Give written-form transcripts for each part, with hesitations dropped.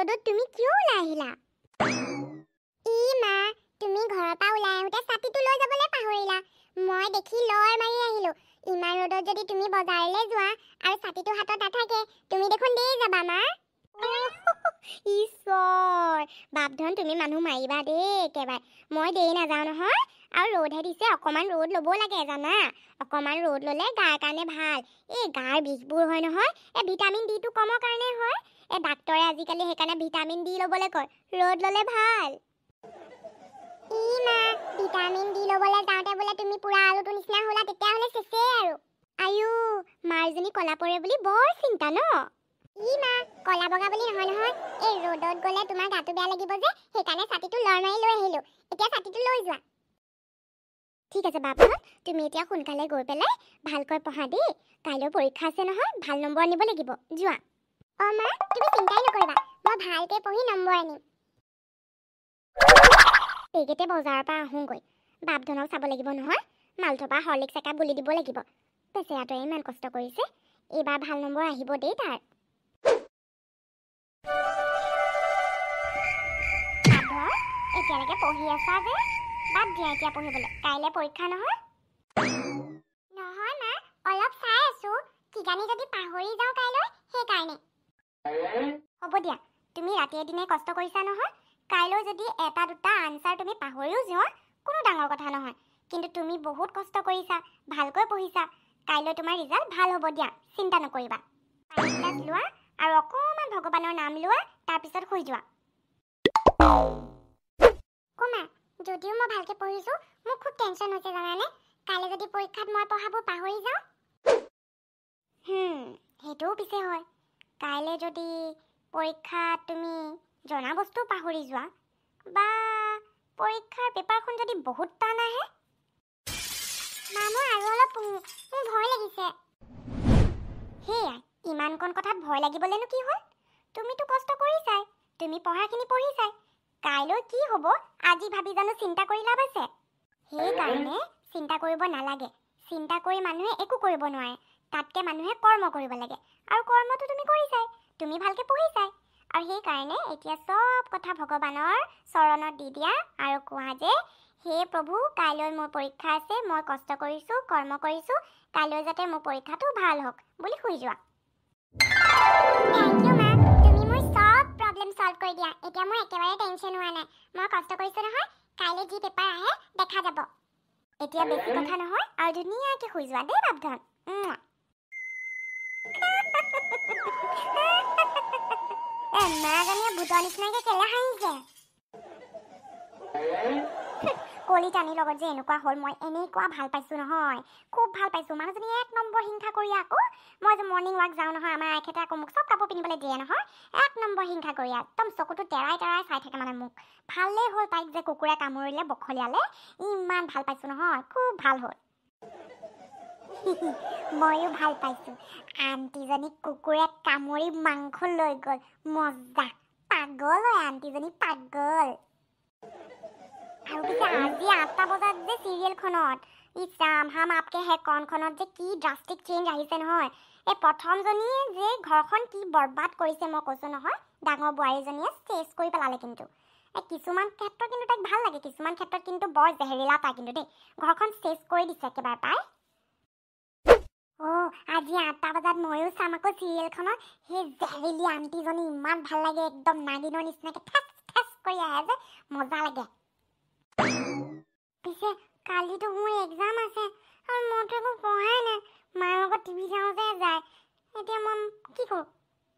ৰ'দত তুমি কিয় ওলাই আহিলা? মা, তুমি ঘৰৰ পৰা ওলাই আহোঁতে ছাতিটো লৈ যাবলৈ পাহৰিলা। মই দেখি লৰ মাৰি আহিলো। ইমান ৰ'দত যদি তুমি বজাৰলৈ যোৱা আৰু ছাতিটো হাতত নাথাকে, তুমি দেখোন দেৰি যাবা মা। ঈশ্বৰ, বাপধন তুমি মানুহ মাৰিবা দেই একেবাৰে। মই দেৰি নাযাওঁ নহয়। আৰু ৰ'দহে দিছে, অকণমান ৰ'দ ল'ব লাগে জানা। অকণমান ৰ'দ ল'লে গাৰ কাৰণে ভাল। এই গাৰ বিষবোৰ হয় নহয়, এই ভিটামিন ডিটো কমৰ কাৰণে হয়। এই ডাক্তৰে আজিকালি সেইকাৰণে ভিটামিন ডি ল'বলৈ কয়, ৰ'দ ল'লে ভাল। মা, ভিটামিন ডি ল'বলৈ যাওঁতে বোলে তুমি পুৰা আলুটো নিচিনা হ'লা, তেতিয়াহ'লে চেচেই আৰু। আয়ু, মাৰজনী কলা পৰে বুলি বৰ চিন্তা ন? মা, কলা বগা বুলি নহয় নহয়, এই ৰ'দত গ'লে তোমাৰ গাটো বেয়া লাগিব যে, সেইকাৰণে ছাতিটো লৰ মাৰি লৈ আহিলো। এতিয়া ছাতিটো লৈ যোৱা। ঠিক আছে বাপন, তুমি এতিয়া সোনকালে গৈ পেলাই ভালকৈ পঢ়া দেই। কাইলৈ পৰীক্ষা আছে নহয়, ভাল নম্বৰ আনিব লাগিব। যোৱা। মা, তুমি চিন্তাই নকৰিবা, মই ভালকৈ পঢ়ি নম্বৰ আনিম। এইকেইটা বজাৰৰ পৰা আহোঁগৈ। বাপধনক চাব লাগিব নহয়, মালথোপা হৰলিক্স একাপ গুলি দিব লাগিব। বেচেৰাটোৱে ইমান কষ্ট কৰিছে, এইবাৰ ভাল নম্বৰ আহিব দেই তাৰ। এতিয়ালৈকে পঢ়ি আছা যে, বাদ দিয়া এতিয়া পঢ়িবলৈ, কাইলৈ পৰীক্ষা নহয়। নহয় মা, অলপ চাই আছো, কিজানি যদি পাহৰি যাওঁ কাইলৈ, সেইকাৰণে। হ'ব দিয়া, তুমি ৰাতিয়ে দিনে কষ্ট কৰিছা নহয়। কাইলৈ যদি এটা দুটা আনচাৰ তুমি পাহৰিও যোৱা, কোনো ডাঙৰ কথা নহয়। কিন্তু তুমি বহুত কষ্ট কৰিছা, ভালকৈ পঢ়িছা। কাইলৈ তোমাৰ ৰিজাল্ট ভাল হ'ব দিয়া, চিন্তা নকৰিবা। পানী গিলাচ লোৱা আৰু অকণমান ভগৱানৰ নাম লোৱা, তাৰপিছত শুই যোৱা। মা, যদিও মই ভালকৈ পঢ়িছোঁ, মোৰ খুব টেনশ্যন হৈছে জানানে। কাইলৈ যদি পৰীক্ষাত মই পঢ়াবোৰ পাহৰি যাওঁ। সেইটোও পিছে হয়। কাইলৈ যদি পৰীক্ষাত তুমি জনা বস্তু পাহৰি যোৱা, বা পৰীক্ষাৰ পেপাৰখন যদি বহুত টান আহে। মা, মই আৰু অলপ পঢ়োঁ, মোৰ ভয় লাগিছে। সেয়াই, ইমানকণ কথাত ভয় লাগিবলৈনো কি হ'ল? তুমিতো কষ্ট কৰিছাই, তুমি পঢ়াখিনি পঢ়িছাই। কাইলৈ কি হ'ব আজি ভাবি জানো চিন্তা কৰি লাভ আছে? সেইকাৰণে চিন্তা কৰিব নালাগে। চিন্তা কৰি মানুহে একো কৰিব নোৱাৰে। তাতকৈ মানুহে কৰ্ম কৰিব লাগে। আৰু কৰ্মটো তুমি কৰিছাই, তুমি ভালকৈ পঢ়িছাই। আৰু সেইকাৰণে এতিয়া চব কথা ভগৱানৰ চৰণত দি দিয়া আৰু কোৱা যে, হে প্ৰভু, কাইলৈ মোৰ পৰীক্ষা আছে, মই কষ্ট কৰিছোঁ, কৰ্ম কৰিছোঁ, কাইলৈ যাতে মোৰ পৰীক্ষাটো ভাল হওক বুলি শুই যোৱা। থেংক ইউ মা, তুমি মোৰ চব প্ৰব্লেম সলভ কৰি দিয়া। এতিয়া মোৰ একেবাৰে টেনশ্যন হোৱা নাই। মই কষ্ট কৰিছোঁ নহয়, কাইলৈ যি পেপাৰ আহে দেখা যাব। এতিয়া বেছি কথা নহয়, আৰু ধুনীয়াকৈ শুই যোৱা দেই বাপধন। মাজনীয়ে ভূতৰ নিচিনাকৈ কেলে হাঁহিছে? কলিতানীৰ লগত যে এনেকুৱা হ'ল, মই এনেকুৱা ভাল পাইছোঁ নহয়, খুব ভাল পাইছোঁ। মানুহজনী এক নম্বৰ হিংসা কৰি আকৌ, মই যে মৰ্ণিং ৱাক যাওঁ নহয়, আমাৰ এখেতে আকৌ মোক চব কাপোৰ পিন্ধিবলৈ দিয়ে নহয়, এক নম্বৰ হিংসা কৰি একদম চকুটো তেৰাই তেৰাই চাই থাকে মানে মোক। ভালেই হ'ল তাইক যে কুকুৰে কামুৰিলে, বখলিয়ালে, ইমান ভাল পাইছোঁ নহয়, খুব ভাল হ'ল। ময়ো ভাল পাইছোঁ। আণ্টিজনীক কুকুৰে কামুৰি মাংস লৈ গ'ল, মজা। পাগল হয় আণ্টিজনী, পাগল। আৰু পিছে আজি 8টা বজাত যে চিৰিয়েলখনত, ইছৰাম হাম আপকে হে কণখনত যে কি ড্ৰাষ্টিক চেঞ্জ আহিছে নহয়। এই প্ৰথমজনীয়ে যে ঘৰখন কি বৰবাদ কৰিছে মই কৈছোঁ নহয়, ডাঙৰ বোৱাৰীজনীয়ে চেছ কৰি পেলালে কিন্তু। কিছুমান ক্ষেত্ৰত কিন্তু তাইক ভাল লাগে, কিছুমান ক্ষেত্ৰত কিন্তু বৰ জেহেৰিলা তাই কিন্তু দেই। ঘৰখন চেছ কৰি দিছে একেবাৰে পাই। আজি 8টা বজাত ময়ো চাম আকৌ চিৰিয়েলখনত। সেই জেহেৰিলি আণ্টিজনী ইমান ভাল লাগে, একদম নাগিনৰ নিচিনাকৈ ঠেচ ঠেচ কৰি আহে যে, মজা লাগে। পিছে কালিতো মোৰ এক্সাম আছে, আৰু মইতো একো পঢ়াই নাই। মাৰ লগত টিভি চাওঁতে যায়। এতিয়া মই কি কৰোঁ?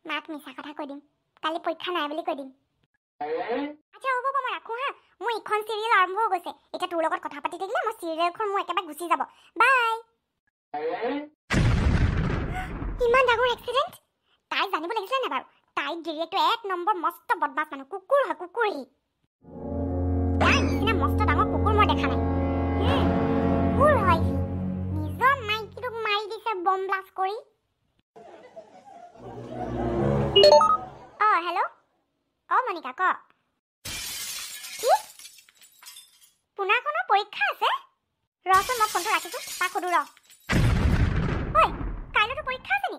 মাক মিছা কথা কৈ দিম, কালি পৰীক্ষা নাই বুলি কৈ দিম। আচ্ছা হ'ব, মই ৰাখোঁ হা। মোৰ ইখন চিৰিয়েল আৰম্ভ হৈ গৈছে। এতিয়া তোৰ লগত কথা পাতি থাকিলে মই চিৰিয়েলখন মোৰ একেবাৰে গুচি যাব। বাই। ইমান ডাঙৰ এক্সিডেণ্ট! তাই জানিব লাগিছিলে নে বাৰু? তাইৰ গিৰিয়েকটো এক নম্বৰ মস্ত বদমাছ মানুহ, কুকুৰ হয়, কুকুৰী। তাৰ নিচিনা মস্ত ডাঙৰ কুকুৰ মই দেখা নাই। কুকুৰ হয় সি, নিজৰ মাইকীটোক মাৰি দিছে বম ব্লাষ্ট কৰি। হেল্ল', মনিকা ক। কি? পুনাখনৰ পৰীক্ষা আছে? ৰচোন, মই ফোনটো ৰাখিছোঁ, তাক সুধো ৰ। ঐ, কাইলৈতো পৰীক্ষা আছে নি?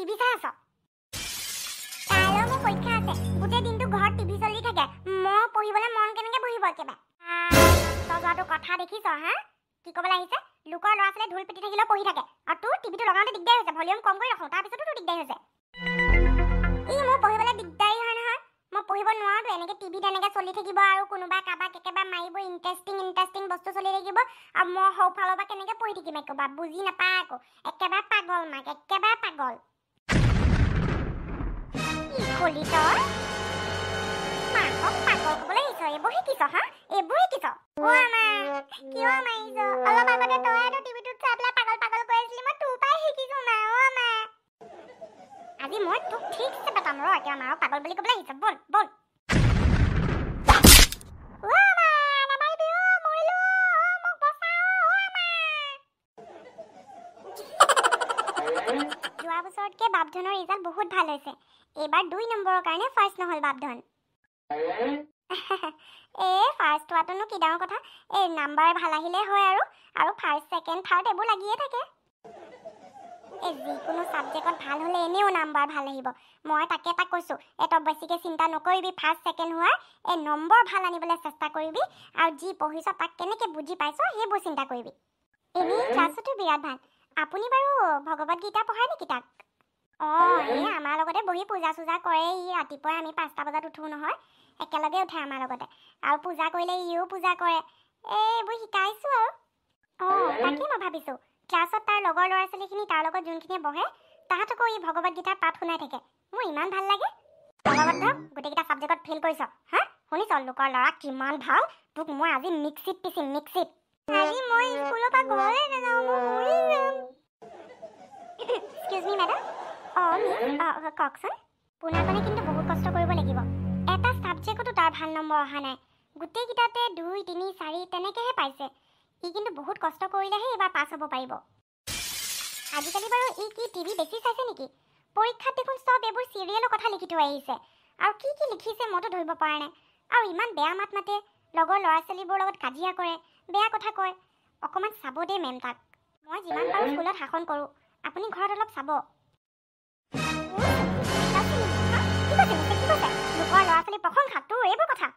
টিভি চাই আছ কাইলৈ মোৰ পৰীক্ষা আছে গোটেই দিনটো ঘৰত টিভি চলি থাকে মই পঢ়িবলৈ মন কেনেকৈ বহিব একেবাৰে তই যোৱাটো কথা দেখিছ হা কি ক'বলৈ আহিছে লোকৰ ল'ৰা ছোৱালীয়ে ঢোল পিটি থাকিলেও পঢ়ি থাকে আৰু তোৰ টিভিটো লগাওঁতে দিগদাৰ হৈছে ভলিউম কম কৰি ৰাখোঁ তাৰপিছতো তোৰ দিগদাৰ হৈছে মোৰ পঢ়িবলৈ দিগদাৰী হয় নহয় মই পঢ়িব নোৱাৰোঁতো এনেকৈ টিভিত এনেকৈ চলি থাকিব আৰু কোনোবা কাৰোবাক একেবাৰে মাৰিব ইণ্টাৰেষ্টিং বস্তু চলি থাকিব আৰু মই সৌফালৰ পৰা কেনেকৈ পঢ়ি থাকিম একেবাৰে বুজি নাপায় আকৌ একেবাৰে পাগল মাক একেবাৰে পাগল কি কলি তই মাকক পাগল ক'বলৈ আহিছ এইবোৰ শিকিছ হা এইবোৰ শিকিছ কিয় মাৰিছ অলপ আগতে তইতো টিভিটোত চাই পেলাই পাগল পাগল কৈ আছিলি মই তোৰ পৰাই শিকিছোঁ মা আজি মই তোক ঠিকছে বেটাম ৰ এতিয়া মাৰক পাগল বুলি ক'বলৈ আহিছ বল বল যোৱা বছৰতকৈ বাপধনৰ ৰিজাল্ট বহুত ভাল হৈছে এইবাৰ 2 নম্বৰৰ কাৰণে ফাৰ্ষ্ট নহ'ল বাপধন ফাৰ্ষ্ট হোৱাটোনো কি ডাঙৰ কথা নাম্বাৰ ভাল আহিলে হয় আৰু ফাৰ্ষ্ট ছেকেণ্ড থাৰ্ড এইবোৰ লাগিয়ে থাকে যিকোনো ছাবজেক্টত ভাল হ'লে এনেও নাম্বাৰ ভাল আহিব মই তাকে তাক কৈছোঁ তই বেছিকৈ চিন্তা নকৰিবি ফাৰ্ষ্ট ছেকেণ্ড হোৱাৰ নম্বৰ ভাল আনিবলৈ চেষ্টা কৰিবি আৰু যি পঢ়িছ তাক কেনেকৈ বুজি পাইছ সেইবোৰ চিন্তা কৰিবি এনেই ক্লাছতো বিৰাট ভাল আপুনি বাৰু ভগৱত গীতা পঢ়ায় নেকি তাক আমাৰ লগতে বহি পূজা চূজা কৰে ৰাতিপুৱাই আমি 5টা বজাত উঠোঁ নহয় একেলগে উঠে আমাৰ লগতে আৰু পূজা কৰিলে ইও পূজা কৰে এইবোৰ শিকাইছোঁ আৰু তাকে মই ভাবিছোঁ ক্লাছত তাৰ লগৰ ল'ৰা ছোৱালীখিনি তাৰ লগত যোনখিনিয়ে বহে তাহাঁতকো ভগৱত গীতাৰ পাঠ শুনাই থাকে মোৰ ইমান ভাল লাগে ভগৱত গোটেইকেইটা ছাবজেক্টত ফেইল কৰিছ হা শুনিছ লোকৰ ল'ৰা কিমান ভাল তোক মই আজি মিক্সিত পিচিম মিক্সিত আজি মই স্কুলৰ পৰা ঘৰলৈ নাযাওঁ মই মৰি যাম এক্সকিউজ মি মেডাম কওকচোন পোনাকণে কিন্তু বহুত কষ্ট কৰিব লাগিব এটা ছাবজেক্টতো তাৰ ভাল নম্বৰ অহা নাই গোটেইকেইটাতে 2 3 4 তেনেকৈহে পাইছে কিন্তু বহুত কষ্ট কৰিলেহে এইবাৰ পাছ হ'ব পাৰিব আজিকালি বাৰু কি টিভি বেছি চাইছে নেকি পৰীক্ষাত দেখোন চব এইবোৰ চিৰিয়েলৰ কথা লিখি থৈ আহিছে আৰু কি লিখিছে মইতো ধৰিব পৰা নাই আৰু ইমান বেয়া মাত মাতে লগৰ ল'ৰা ছোৱালীবোৰৰ লগত কাজিয়া কৰে বেয়া কথা কয় অকণমান চাব দেই মেম তাক মই যিমান পাৰোঁ স্কুলত শাসন কৰোঁ আপুনি ঘৰত অলপ চাব লোকৰ ল'ৰা ছোৱালী প্ৰশংসা তোৰ এইবোৰ কথা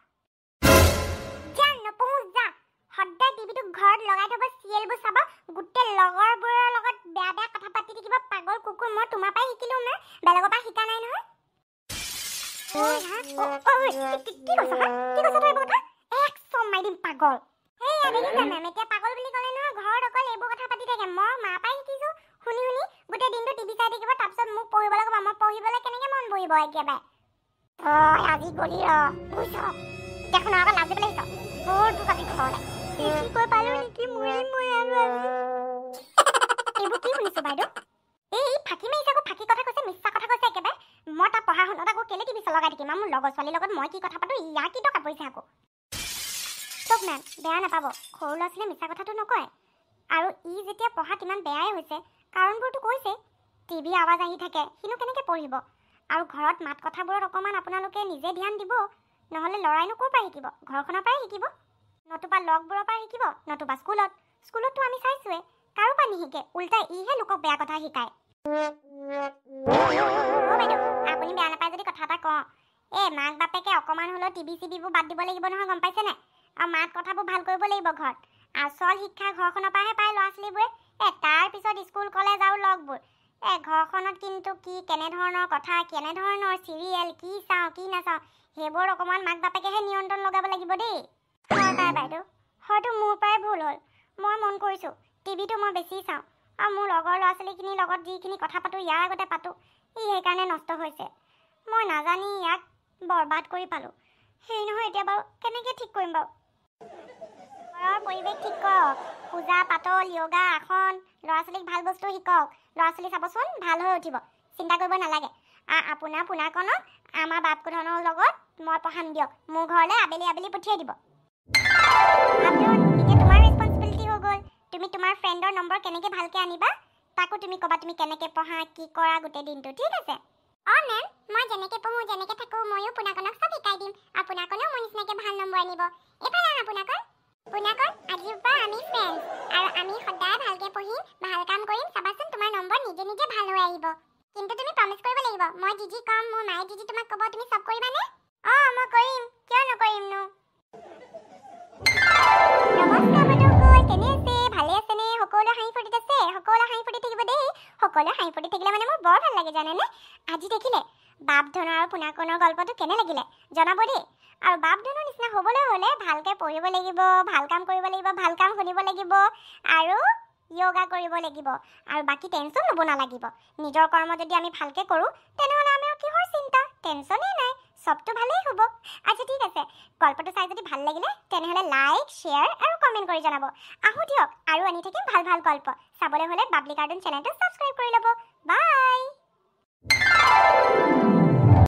সদায় টিভিটো ঘৰত লগাই থব চিৰিয়েলবোৰ চাব গোটেই লগৰবোৰৰ লগত বেয়া বেয়া কথা পাতি থাকিব পাগল কুকুৰ মই তোমাৰ পৰাই শিকিলোঁ নে বেলেগৰ পৰা শিকা নাই নহয় কি কৈছ তই এইবোৰ কথা একদম মাৰি দিম পাগল দেখিছা মেম এতিয়া পাগল বুলি ক'লে নহয় ঘৰত অকল এইবোৰ কথা পাতি থাকে মই মাৰ পৰাই শিকিছোঁ শুনি গোটেই দিনটো টিভি চাই থাকিব তাৰপিছত মোক পঢ়িবলৈ ক'ব মই পঢ়িবলৈ কেনেকৈ মন বহিব একেবাৰে আজি গলি বুজিছ দেখোন আকৌ লাজ দিবলৈ আহিছ বৰ তোক আজি ঘৰলৈ কৈ পালোঁ নেকি মই আৰু এইবোৰ কি শুনিছোঁ বাইদেউ ফাঁকি মাৰিছে আকৌ ফাঁকি কথা কৈছে মিছা কথা কৈছে একেবাৰে মই তাৰ পঢ়া শুনাত আকৌ কেলে টিভি লগাই থাকিম মোৰ লগৰ ছোৱালীৰ লগত মই কি কথা পাতোঁ ইয়াৰ কি টকা পৰিছে আকৌ চব মেম বেয়া নাপাব সৰু ল'ৰা ছোৱালীয়ে মিছা কথাটো নকয় আৰু যেতিয়া পঢ়াত ইমান বেয়াই হৈছে কাৰণবোৰতো কৈছে টিভি আৱাজ আহি থাকে সিনো কেনেকৈ পঢ়িব আৰু ঘৰত মাত কথাবোৰত অকণমান আপোনালোকে নিজে ধ্যান দিব নহ'লে ল'ৰাইনো ক'ৰ পৰা শিকিব ঘৰখনৰ পৰাই শিকিব নতুবা লগবোৰৰ পৰা শিকিব নতুবা স্কুলততো আমি চাইছোঁৱেই কাৰো পৰা নিশিকে উল্টাই ইহে লোকক বেয়া কথা শিকায় বাইদেউ আপুনি বেয়া নাপায় যদি কথা এটা কওঁ মাক বাপেকে অকণমান হ'লেও টিভি চিভিবোৰ বাদ দিব লাগিব নহয় গম পাইছেনে আৰু মাত কথাবোৰ ভাল কৰিব লাগিব ঘৰত আচল শিক্ষা ঘৰখনৰ পৰাহে পায় ল'ৰা ছোৱালীবোৰে তাৰপিছত স্কুল কলেজ আৰু লগবোৰ ঘৰখনত কিন্তু কি কেনেধৰণৰ কথা কেনেধৰণৰ চিৰিয়েল কি চাওঁ কি নাচাওঁ সেইবোৰ অকণমান মাক বাপেকেহে নিয়ন্ত্ৰণ লগাব লাগিব দেই হয় বাইদেউ হয়তো মোৰ পৰাই ভুল হ'ল মই মন কৰিছোঁ টিভিটো মই বেছি চাওঁ আৰু মোৰ লগৰ ল'ৰা ছোৱালীখিনিৰ লগত যিখিনি কথা পাতোঁ ইয়াৰ আগতে পাতোঁ সেইকাৰণে নষ্ট হৈছে মই নাজানি ইয়াক বৰবাদ কৰি পালোঁ সেই নহয় এতিয়া বাৰু কেনেকৈ ঠিক কৰিম বাৰু ঘৰৰ পৰিৱেশ ঠিক কৰক পূজা পাতল য়োগা আসন ল'ৰা ছোৱালীক ভাল বস্তু শিকক ল'ৰা ছোৱালী চাবচোন ভাল হৈ উঠিব চিন্তা কৰিব নালাগে আপোনাৰ পোনাকণক আমাৰ বাপকনৰ লগত মই পঢ়াম দিয়ক মোৰ ঘৰলৈ আবেলি পঠিয়াই দিব এতিয়া তোমাৰ ৰেছপন্সিবিলিটি হৈ গ'ল তুমি তোমাৰ ফ্ৰেণ্ডৰ নম্বৰ কেনেকৈ ভালকৈ আনিবা তাকো তুমি ক'বা তুমি কেনেকৈ পঢ়া কি কৰা গোটেই দিনটো ঠিক আছে মেম মই যেনেকৈ পঢ়োঁ যেনেকৈ থাকোঁ ময়ো পোনাকণক চব শিকাই দিম আপোনাকণেও মোৰ নিচিনাকৈ ভাল নম্বৰ আনিব এইফালে পোনাকণ আজিৰ পৰা আমি ফ্ৰেণ্ড আৰু আমি সদায় ভালকৈ পঢ়িম ভাল কাম কৰিম চাবাচোন তোমাৰ নম্বৰ নিজে ভাল হৈ আহিব কিন্তু তুমি প্ৰমিস কৰিব লাগিব মই জিজি কম মোৰ মায়ে জিজি তোমাক ক'ব তুমি সব কৰিবানে মই কৰিম কিয় নকৰিম নো নমস্কাৰ বন্ধুসকল কেনে আছে ভালে আছে নে সকলো হাঁহি ফুৰ্তিত আছে সকলো হাঁহি ফুৰ্তি থাকিব দেই সকলো হাঁহি ফুৰ্তি থাকিলে মানে মোৰ বৰ ভাল লাগে জানেনে আজি দেখিলে বাপ ধনৰ আৰু পুনাকনৰ গল্পটো কেনে লাগিলে জনাব দেই আৰু বাপ ধনৰ নিচিনা হ'বলৈ হ'লে ভালকৈ পঢ়িব লাগিব ভাল কাম কৰিব লাগিব ভাল কাম শুনিব লাগিব আৰু যোগা কৰিব লাগিব আৰু বাকি টেনচন ল'ব নালাগিব নিজৰ কৰ্ম যদি আমি ভালকৈ কৰোঁ তেনেহ'লে আমাৰ কিহৰ চিন্তা টেনচনেই নাই সবটো ভালেই হ'ব আচ্ছা ঠিক আছে গল্পটো চাই যদি ভাল লাগিলে তেনেহ'লে লাইক শ্বেয়াৰ আৰু কমেণ্ট কৰি জনাব আহোঁ দিয়ক আৰু আনি থাকিম ভাল ভাল গল্প চাবলৈ হ'লে বাবলি কাৰ্টুন চেনেলটো ছাবস্ক্ৰাইব কৰি ল'ব বাই।